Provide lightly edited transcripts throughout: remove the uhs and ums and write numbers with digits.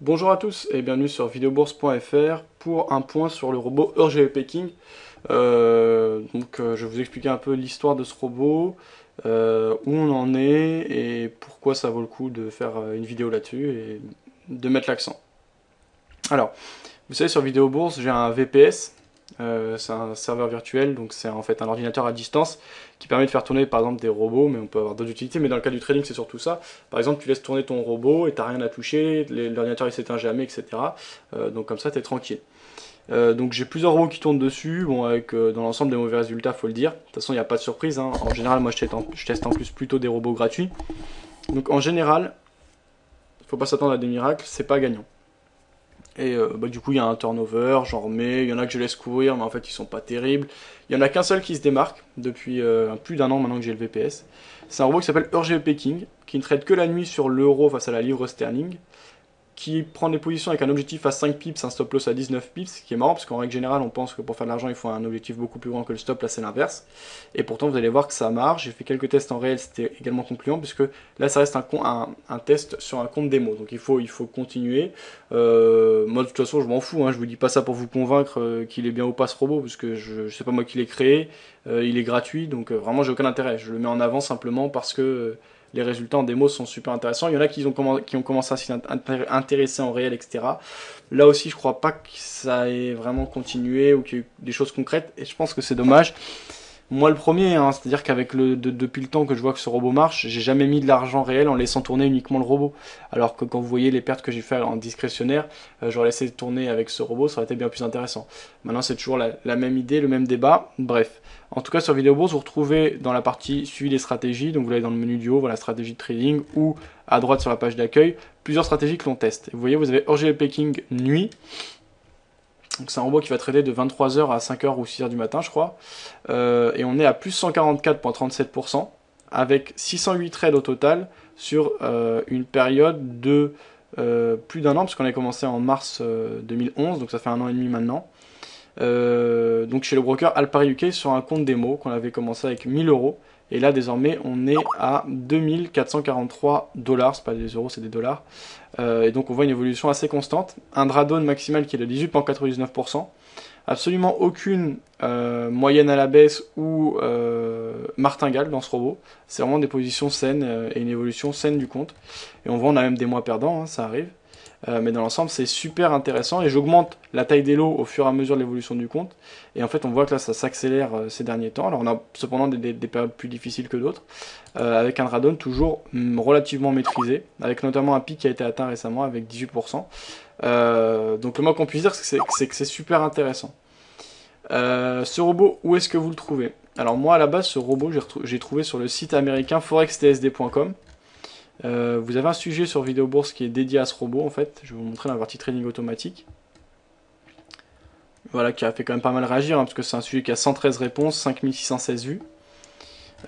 Bonjour à tous et bienvenue sur videobourse.fr pour un point sur le robot RGB Packing. Je vais vous expliquer un peu l'histoire de ce robot, où on en est et pourquoi ça vaut le coup de faire une vidéo là-dessus et de mettre l'accent. Alors, vous savez, sur Vidéobourse, j'ai un VPS, c'est un serveur virtuel, donc c'est en fait un ordinateur à distance qui permet de faire tourner par exemple des robots, mais on peut avoir d'autres utilités, mais dans le cas du trading c'est surtout ça. Par exemple, tu laisses tourner ton robot et t'as rien à toucher, l'ordinateur il s'éteint jamais, etc. Donc comme ça t'es tranquille. Donc j'ai plusieurs robots qui tournent dessus, bon avec dans l'ensemble des mauvais résultats faut le dire. De toute façon il n'y a pas de surprise, hein. En général moi je teste en plus plutôt des robots gratuits. Donc en général, faut pas s'attendre à des miracles, c'est pas gagnant. Et du coup, il y a un turnover, j'en remets. Il y en a que je laisse courir, mais en fait, ils sont pas terribles. Il y en a qu'un seul qui se démarque depuis plus d'un an maintenant que j'ai le VPS. C'est un robot qui s'appelle RGB Peking, qui ne traite que la nuit sur l'euro face à la livre sterling, qui prend des positions avec un objectif à 5 pips, un stop loss à 19 pips, ce qui est marrant parce qu'en règle générale on pense que pour faire de l'argent il faut un objectif beaucoup plus grand que le stop, là c'est l'inverse. Et pourtant vous allez voir que ça marche, j'ai fait quelques tests en réel, c'était également concluant puisque là ça reste un test sur un compte démo, donc il faut continuer. Moi de toute façon je m'en fous, hein, je vous dis pas ça pour vous convaincre qu'il est bien ou pas ce robot, parce que je sais pas moi qui l'ai créé, il est gratuit, donc vraiment j'ai aucun intérêt, je le mets en avant simplement parce que les résultats en démo sont super intéressants. Il y en a qui ont commencé à s'y intéresser en réel, etc. Là aussi, je crois pas que ça ait vraiment continué ou qu'il y ait eu des choses concrètes, et je pense que c'est dommage. Moi le premier, hein, c'est-à-dire qu'avec depuis le temps que je vois que ce robot marche, j'ai jamais mis de l'argent réel en laissant tourner uniquement le robot. Alors que quand vous voyez les pertes que j'ai fait en discrétionnaire, j'aurais laissé tourner avec ce robot, ça aurait été bien plus intéressant. Maintenant c'est toujours la même idée, le même débat, bref. En tout cas sur Vidéobourse, vous retrouvez dans la partie suivi des stratégies, donc vous allez dans le menu du haut, voilà stratégie de trading, ou à droite sur la page d'accueil, plusieurs stratégies que l'on teste. Vous voyez, vous avez RGB Packing nuit. Donc c'est un robot qui va trader de 23h à 5h ou 6h du matin, je crois. Et on est à plus 144,37%, avec 608 trades au total sur une période de plus d'un an, parce qu'on a commencé en mars 2011, donc ça fait un an et demi maintenant. Donc chez le broker Alpari UK sur un compte démo qu'on avait commencé avec 1000 euros. Et là désormais on est à 2443 dollars, c'est pas des euros c'est des dollars. Et donc on voit une évolution assez constante. Un drawdown maximal qui est de 18,99%. Absolument aucune moyenne à la baisse ou martingale dans ce robot. C'est vraiment des positions saines et une évolution saine du compte. Et on voit on a même des mois perdants, hein, ça arrive. Mais dans l'ensemble c'est super intéressant et j'augmente la taille des lots au fur et à mesure de l'évolution du compte, et en fait on voit que là ça s'accélère ces derniers temps. Alors on a cependant des périodes plus difficiles que d'autres, avec un drawdown toujours relativement maîtrisé, avec notamment un pic qui a été atteint récemment avec 18%. Donc le moins qu'on puisse dire c'est que c'est super intéressant. Ce robot, où est-ce que vous le trouvez? Alors moi à la base ce robot j'ai trouvé sur le site américain forextsd.com. Vous avez un sujet sur Vidéobourse qui est dédié à ce robot en fait, je vais vous montrer la partie trading automatique. Voilà, qui a fait quand même pas mal réagir, hein, parce que c'est un sujet qui a 113 réponses, 5616 vues.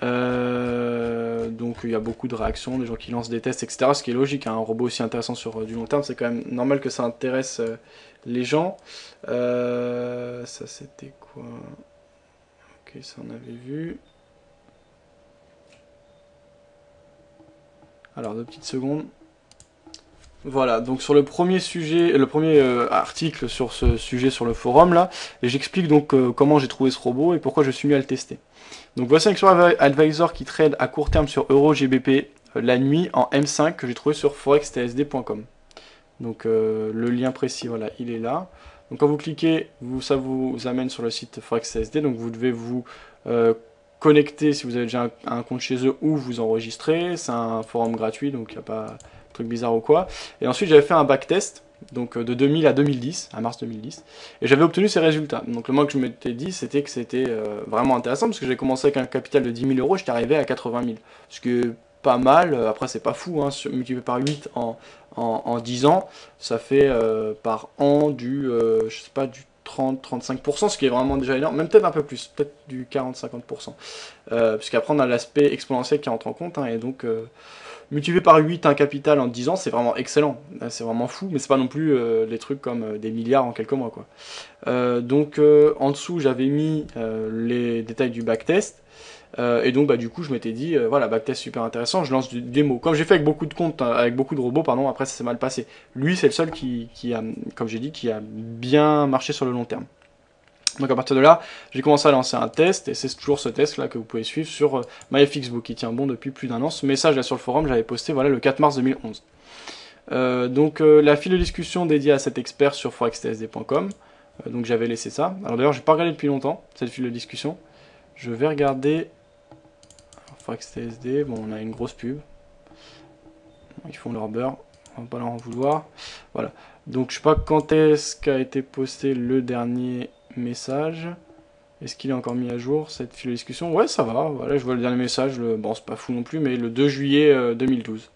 Donc il y a beaucoup de réactions, des gens qui lancent des tests, etc. Ce qui est logique, hein, un robot aussi intéressant sur du long terme, c'est quand même normal que ça intéresse les gens. Ça c'était quoi? Ok, ça on avait vu. Alors 2 petites secondes. Voilà, donc sur le premier sujet, le premier article sur ce sujet sur le forum là, et j'explique donc comment j'ai trouvé ce robot et pourquoi je suis mis à le tester. Donc voici un expert advisor qui trade à court terme sur EuroGBP la nuit en M5 que j'ai trouvé sur forextsd.com. Donc le lien précis, voilà, il est là. Donc quand vous cliquez, ça vous amène sur le site forextsd, donc vous devez vous connecter si vous avez déjà un compte chez eux ou vous enregistrer. C'est un forum gratuit, donc il n'y a pas de truc bizarre ou quoi. Et ensuite j'avais fait un backtest, donc de 2000 à 2010, à mars 2010, et j'avais obtenu ces résultats. Donc le moins que je m'étais dit, c'était que c'était vraiment intéressant, parce que j'ai commencé avec un capital de 10 000 euros, j'étais arrivé à 80 000, ce qui est pas mal. Après c'est pas fou, hein, multiplié par 8 en 10 ans, ça fait par an je sais pas, du 30-35%, ce qui est vraiment déjà énorme, même peut-être un peu plus, peut-être du 40-50%. Puisqu'après on a l'aspect exponentiel qui rentre en compte, hein, et donc multiplié par 8 un capital en 10 ans, c'est vraiment excellent, c'est vraiment fou, mais c'est pas non plus des trucs comme des milliards en quelques mois, quoi. En dessous j'avais mis les détails du backtest. Et donc du coup je m'étais dit voilà, backtest super intéressant, je lance du démo. Comme j'ai fait avec beaucoup de comptes, avec beaucoup de robots, pardon, après ça s'est mal passé. Lui c'est le seul qui a, comme j'ai dit, qui a bien marché sur le long terme. Donc à partir de là, j'ai commencé à lancer un test, et c'est toujours ce test là que vous pouvez suivre sur MyFXBook, qui tient bon depuis plus d'1 an. Ce message là sur le forum, j'avais posté voilà le 4 mars 2011. La file de discussion dédiée à cet expert sur forextsd.com, donc j'avais laissé ça. Alors d'ailleurs j'ai pas regardé depuis longtemps cette file de discussion. Je vais regarder ForexTSD, bon on a une grosse pub. Ils font leur beurre, on va pas leur en vouloir. Voilà. Donc je sais pas quand est-ce qu'a été posté le dernier message. Est-ce qu'il est encore mis à jour cette file de discussion? Ouais, ça va. Voilà, je vois le dernier message, bon c'est pas fou non plus, mais le 2 juillet 2012.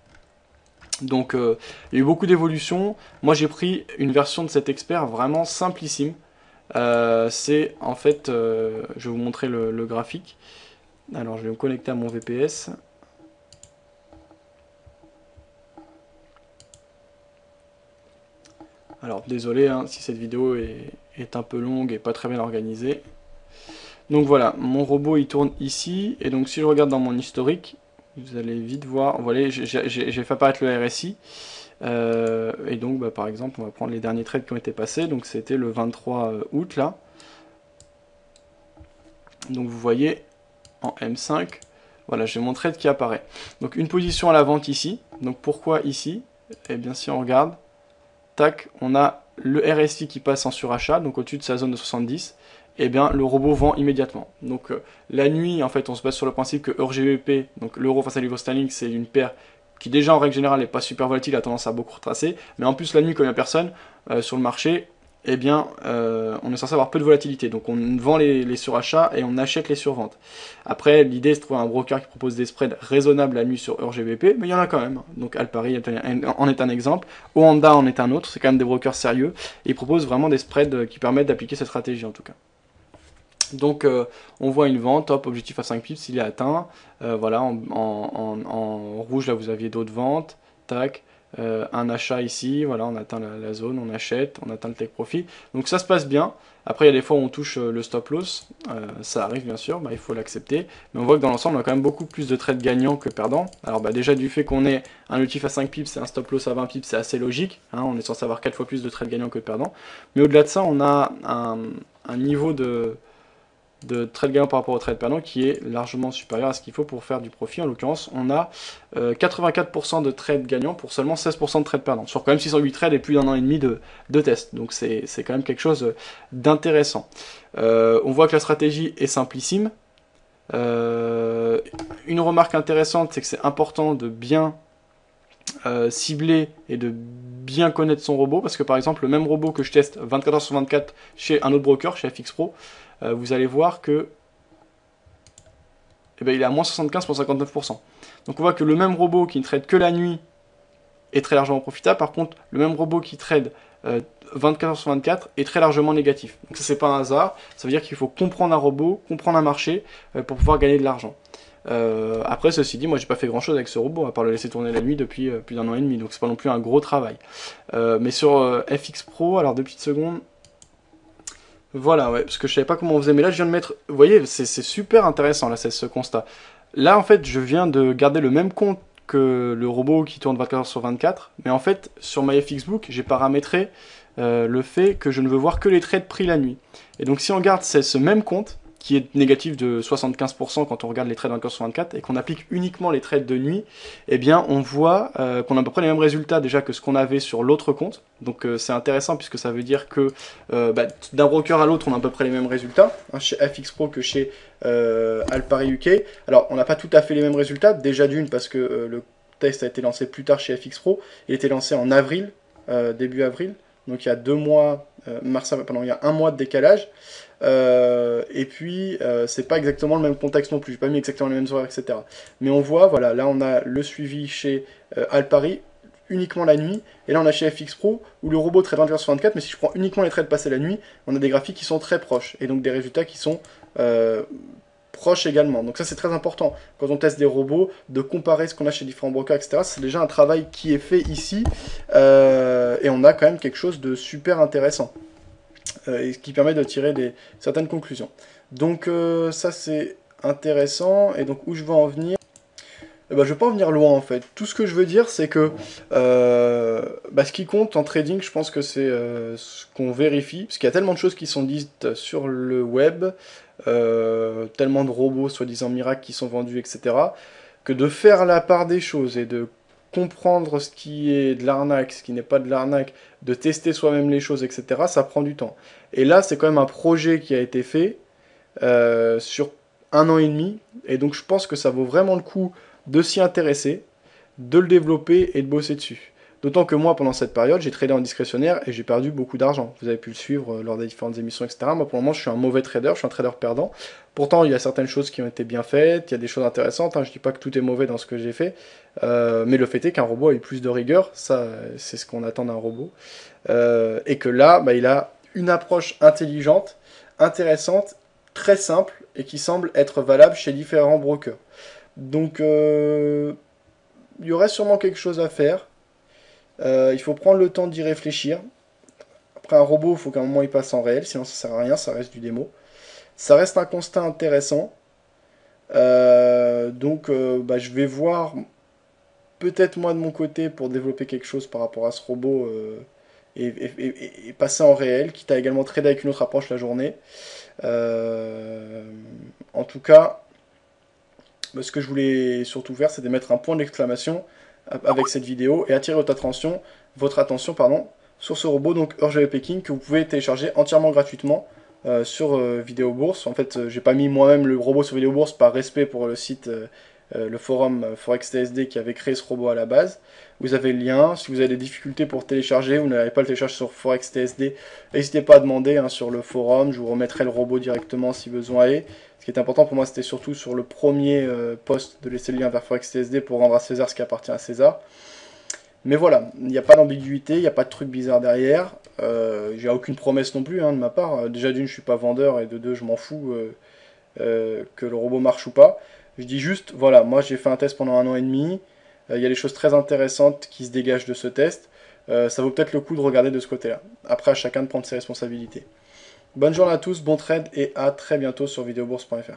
Donc il y a eu beaucoup d'évolutions. Moi j'ai pris une version de cet expert vraiment simplissime. C'est en fait, je vais vous montrer le graphique. Alors je vais me connecter à mon VPS. Alors désolé hein, si cette vidéo est un peu longue et pas très bien organisée. Donc voilà, mon robot il tourne ici, et donc si je regarde dans mon historique, vous allez vite voir, vous voyez, j'ai fait apparaître le RSI, et donc par exemple on va prendre les derniers trades qui ont été passés, donc c'était le 23 août là. Donc vous voyez en M5, voilà, j'ai mon trade qui apparaît. Donc une position à la vente ici, donc pourquoi ici? Eh bien si on regarde, tac, on a le RSI qui passe en surachat, donc au-dessus de sa zone de 70, et bien le robot vend immédiatement. Donc la nuit, en fait, on se base sur le principe que EUR/GBP, donc l'euro face à l'euro sterling, c'est une paire qui déjà en règle générale n'est pas super volatile, a tendance à beaucoup retracer, mais en plus la nuit, comme il n'y a personne sur le marché, eh bien on est censé avoir peu de volatilité, donc on vend les surachats et on achète les surventes. Après, l'idée c'est de trouver un broker qui propose des spreads raisonnables la nuit sur EUR/GBP, mais il y en a quand même. Donc Alpari en est un exemple, Oanda en est un autre, c'est quand même des brokers sérieux, et ils proposent vraiment des spreads qui permettent d'appliquer cette stratégie en tout cas. Donc on voit une vente, top, objectif à 5 pips, il est atteint, voilà, en rouge là vous aviez d'autres ventes, tac, un achat ici, voilà, on atteint la zone, on achète, on atteint le take profit, donc ça se passe bien. Après il y a des fois où on touche le stop loss, ça arrive bien sûr, il faut l'accepter, mais on voit que dans l'ensemble on a quand même beaucoup plus de trades gagnants que perdants. Alors déjà du fait qu'on ait un objectif à 5 pips et un stop loss à 20 pips, c'est assez logique, hein, on est censé avoir 4 fois plus de trades gagnants que de perdants, mais au-delà de ça on a un niveau de trade gagnant par rapport au trade perdant qui est largement supérieur à ce qu'il faut pour faire du profit. En l'occurrence, on a 84% de trades gagnants pour seulement 16% de trades perdants, sur quand même 608 trades et plus d'1 an et demi de tests. Donc c'est quand même quelque chose d'intéressant. On voit que la stratégie est simplissime. Une remarque intéressante, c'est que c'est important de bien cibler et de bien connaître son robot, parce que par exemple le même robot que je teste 24 heures sur 24 chez un autre broker, chez FX Pro, vous allez voir que il est à moins 75 pour 59%. Donc on voit que le même robot qui ne trade que la nuit est très largement profitable, par contre le même robot qui trade 24 heures sur 24 est très largement négatif. Donc ça c'est pas un hasard, ça veut dire qu'il faut comprendre un robot, comprendre un marché pour pouvoir gagner de l'argent. Après ceci dit, moi j'ai pas fait grand chose avec ce robot à part le laisser tourner la nuit depuis plus d'1 an et demi, donc c'est pas non plus un gros travail. Mais sur FX Pro, alors 2 petites secondes. Voilà, ouais, parce que je savais pas comment on faisait, mais là je viens de mettre, vous voyez, c'est super intéressant là, c'est ce constat. Là en fait, je viens de garder le même compte que le robot qui tourne 24 heures sur 24, mais en fait, sur MyFXBook, j'ai paramétré le fait que je ne veux voir que les trades pris la nuit. Et donc si on regarde ce même compte, qui est négatif de 75% quand on regarde les trades 24 sur 24, et qu'on applique uniquement les trades de nuit, eh bien on voit qu'on a à peu près les mêmes résultats déjà que ce qu'on avait sur l'autre compte. Donc c'est intéressant puisque ça veut dire que d'un broker à l'autre on a à peu près les mêmes résultats, hein, chez FX Pro que chez Alpari UK. Alors on n'a pas tout à fait les mêmes résultats, déjà d'une parce que le test a été lancé plus tard chez FX Pro, il a été lancé en avril, début avril, donc il y a 2 mois, il y a 1 mois de décalage. Et puis c'est pas exactement le même contexte non plus, j'ai pas mis exactement les mêmes horaires, etc. Mais on voit, voilà, là on a le suivi chez Alpari uniquement la nuit, et là on a chez FX Pro où le robot trade 24 sur 24, mais si je prends uniquement les trades passés la nuit, on a des graphiques qui sont très proches, et donc des résultats qui sont proches également. Donc ça c'est très important, quand on teste des robots, de comparer ce qu'on a chez différents brokers, etc. C'est déjà un travail qui est fait ici, et on a quand même quelque chose de super intéressant. Et qui permet de tirer certaines conclusions. Donc ça c'est intéressant. Et donc où je veux en venir? Eh ben, je ne vais pas en venir loin en fait. Tout ce que je veux dire, c'est que ce qui compte en trading, je pense que c'est ce qu'on vérifie. Parce qu'il y a tellement de choses qui sont dites sur le web, tellement de robots soi-disant miracles qui sont vendus, etc. Que de faire la part des choses et de comprendre ce qui est de l'arnaque, ce qui n'est pas de l'arnaque, de tester soi-même les choses, etc., ça prend du temps. Et là, c'est quand même un projet qui a été fait sur 1 an et demi, et donc je pense que ça vaut vraiment le coup de s'y intéresser, de le développer et de bosser dessus. D'autant que moi, pendant cette période, j'ai tradé en discrétionnaire et j'ai perdu beaucoup d'argent. Vous avez pu le suivre lors des différentes émissions, etc. Moi, pour le moment, je suis un mauvais trader, je suis un trader perdant. Pourtant, il y a certaines choses qui ont été bien faites, il y a des choses intéressantes. Je ne dis pas que tout est mauvais dans ce que j'ai fait, mais le fait est qu'un robot a eu plus de rigueur, ça, c'est ce qu'on attend d'un robot. Et que là, il a une approche intelligente, intéressante, très simple et qui semble être valable chez différents brokers. Donc, il y aurait sûrement quelque chose à faire. Il faut prendre le temps d'y réfléchir. Après, un robot, il faut qu'à un moment il passe en réel, sinon ça sert à rien, ça reste du démo. Ça reste un constat intéressant. Je vais voir peut-être moi de mon côté pour développer quelque chose par rapport à ce robot et passer en réel, quitte à également trader avec une autre approche la journée. En tout cas, ce que je voulais surtout faire, c'est de mettre un point d'exclamation avec cette vidéo et attirer votre attention sur ce robot, donc Urgell Peking, que vous pouvez télécharger entièrement gratuitement sur Vidéo Bourse. En fait, j'ai pas mis moi-même le robot sur Vidéo Bourse par respect pour le site, le forum ForexTSD qui avait créé ce robot à la base. Vous avez le lien. Si vous avez des difficultés pour télécharger, vous n'avez pas le télécharger sur ForexTSD, n'hésitez pas à demander sur le forum. Je vous remettrai le robot directement si besoin est. Ce qui est important pour moi, c'était surtout sur le premier post de laisser le lien vers ForexTSD pour rendre à César ce qui appartient à César. Mais voilà, il n'y a pas d'ambiguïté, il n'y a pas de truc bizarre derrière. J'ai aucune promesse non plus de ma part. Déjà d'une, je suis pas vendeur et de deux, je m'en fous que le robot marche ou pas. Je dis juste, voilà, moi j'ai fait un test pendant 1 an et demi. Il y a des choses très intéressantes qui se dégagent de ce test. Ça vaut peut-être le coup de regarder de ce côté-là. Après, à chacun de prendre ses responsabilités. Bonne journée à tous, bon trade et à très bientôt sur videobourse.fr.